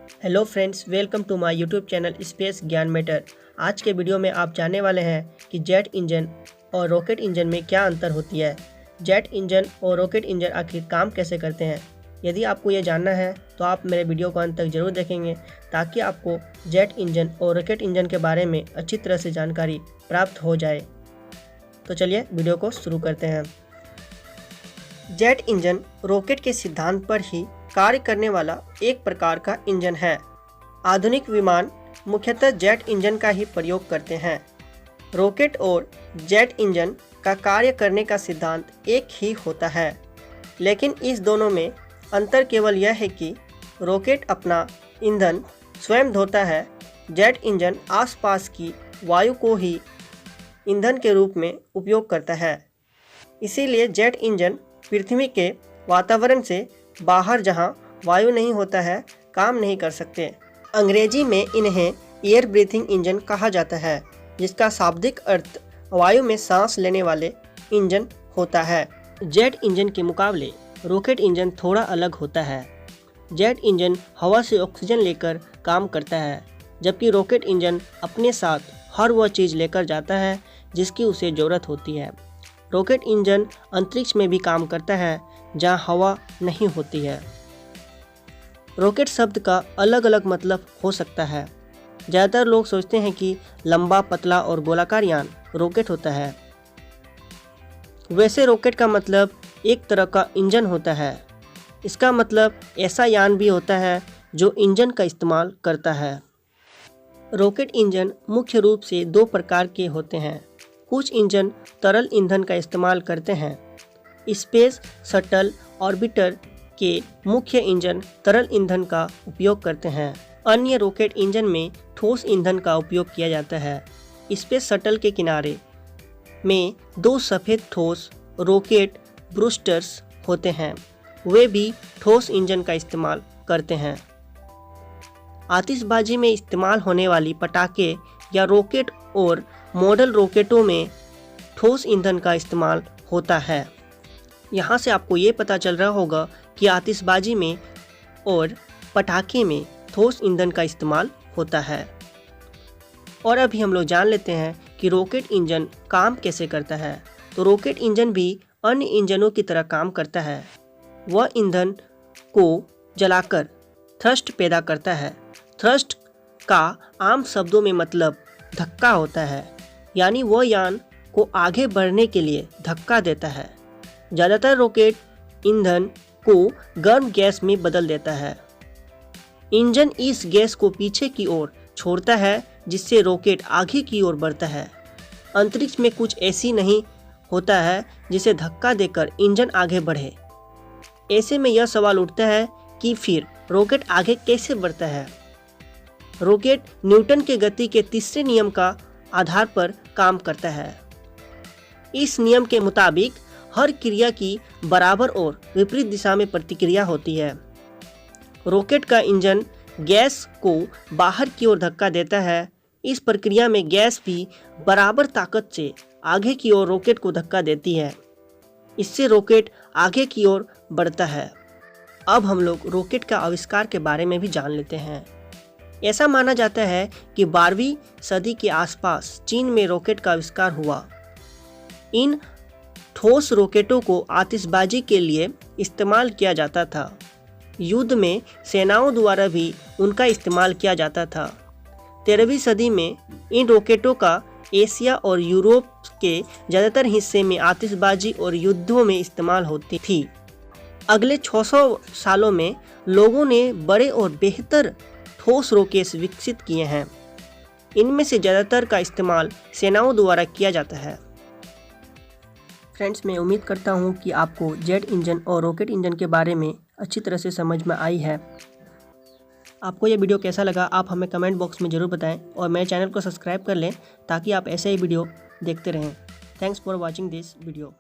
Hello friends, welcome to my YouTube channel space Gyan matter. आज के video में आप जानने वाले हैं कि जेट इंजन और रॉकेट इंजन में क्या अंतर होती है। जेट इंजन और रॉकेट इंजन आखिर काम कैसे करते हैं। यदि आपको ये जानना है तो आप मेरे वीडियो को अंत तक जरूर देखेंगे ताकि आपको जेट इंजन और रॉकेट इंजन के बारे में अच्छी तरह से जानकारी प्राप्त हो जाए। तो चलिए वीडियो को शुरू करते हैं। जेट इंजन रॉकेट के सिद्धांत पर ही कार्य करने वाला एक प्रकार का इंजन है। आधुनिक विमान मुख्यतः जेट इंजन का ही प्रयोग करते हैं। रॉकेट और जेट इंजन का कार्य करने का सिद्धांत एक ही होता है, लेकिन इस दोनों में अंतर केवल यह है कि रॉकेट अपना ईंधन स्वयं ढोता है, जेट इंजन आसपास की वायु को ही ईंधन के रूप में उपयोग करता है। इसीलिए जेट इंजन पृथ्वी के वातावरण से बाहर, जहां वायु नहीं होता है, काम नहीं कर सकते। अंग्रेजी में इन्हें एयर ब्रीथिंग इंजन कहा जाता है, जिसका शाब्दिक अर्थ वायु में सांस लेने वाले इंजन होता है। जेट इंजन के मुकाबले रॉकेट इंजन थोड़ा अलग होता है। जेट इंजन हवा से ऑक्सीजन लेकर काम करता है, जबकि रॉकेट इंजन अपने साथ हर वह चीज़ लेकर जाता है जिसकी उसे ज़रूरत होती है। रॉकेट इंजन अंतरिक्ष में भी काम करता है जहां हवा नहीं होती है। रॉकेट शब्द का अलग अलग मतलब हो सकता है। ज़्यादातर लोग सोचते हैं कि लंबा, पतला और गोलाकार यान रॉकेट होता है। वैसे रॉकेट का मतलब एक तरह का इंजन होता है। इसका मतलब ऐसा यान भी होता है जो इंजन का इस्तेमाल करता है। रॉकेट इंजन मुख्य रूप से दो प्रकार के होते हैं। कुछ इंजन तरल ईंधन का इस्तेमाल करते हैं। स्पेस शटल ऑर्बिटर के मुख्य इंजन तरल ईंधन का उपयोग करते हैं। अन्य रॉकेट इंजन में ठोस ईंधन का उपयोग किया जाता है। स्पेस शटल के किनारे में दो सफ़ेद ठोस रॉकेट बूस्टर्स होते हैं, वे भी ठोस इंजन का इस्तेमाल करते हैं। आतिशबाजी में इस्तेमाल होने वाली पटाखे या रॉकेट और मॉडल रॉकेटों में ठोस ईंधन का इस्तेमाल होता है। यहाँ से आपको ये पता चल रहा होगा कि आतिशबाजी में और पटाखे में ठोस ईंधन का इस्तेमाल होता है। और अभी हम लोग जान लेते हैं कि रॉकेट इंजन काम कैसे करता है। तो रॉकेट इंजन भी अन्य इंजनों की तरह काम करता है। वह ईंधन को जलाकर थ्रस्ट पैदा करता है। थ्रस्ट का आम शब्दों में मतलब धक्का होता है, यानी वह यान को आगे बढ़ने के लिए धक्का देता है। ज़्यादातर रॉकेट ईंधन को गर्म गैस में बदल देता है। इंजन इस गैस को पीछे की ओर छोड़ता है, जिससे रॉकेट आगे की ओर बढ़ता है। अंतरिक्ष में कुछ ऐसी नहीं होता है जिसे धक्का देकर इंजन आगे बढ़े। ऐसे में यह सवाल उठता है कि फिर रॉकेट आगे कैसे बढ़ता है। रॉकेट न्यूटन के गति के तीसरे नियम का आधार पर काम करता है। इस नियम के मुताबिक हर क्रिया की बराबर और विपरीत दिशा में प्रतिक्रिया होती है। रॉकेट का इंजन गैस को बाहर की ओर धक्का देता है। इस प्रक्रिया में गैस भी बराबर ताकत से आगे की ओर रॉकेट को धक्का देती है। इससे रॉकेट आगे की ओर बढ़ता है। अब हम लोग रॉकेट का आविष्कार के बारे में भी जान लेते हैं। ऐसा माना जाता है कि 12वीं सदी के आसपास चीन में रॉकेट का आविष्कार हुआ। इन ठोस रॉकेटों को आतिशबाजी के लिए इस्तेमाल किया जाता था। युद्ध में सेनाओं द्वारा भी उनका इस्तेमाल किया जाता था। 13वीं सदी में इन रॉकेटों का एशिया और यूरोप के ज़्यादातर हिस्से में आतिशबाजी और युद्धों में इस्तेमाल होती थी। अगले 600 सालों में लोगों ने बड़े और बेहतर ठोस रॉकेट विकसित किए हैं। इनमें से ज़्यादातर का इस्तेमाल सेनाओं द्वारा किया जाता है। फ्रेंड्स, मैं उम्मीद करता हूँ कि आपको जेट इंजन और रॉकेट इंजन के बारे में अच्छी तरह से समझ में आई है। आपको यह वीडियो कैसा लगा आप हमें कमेंट बॉक्स में ज़रूर बताएं और मेरे चैनल को सब्सक्राइब कर लें ताकि आप ऐसे ही वीडियो देखते रहें। Thanks for watching this video.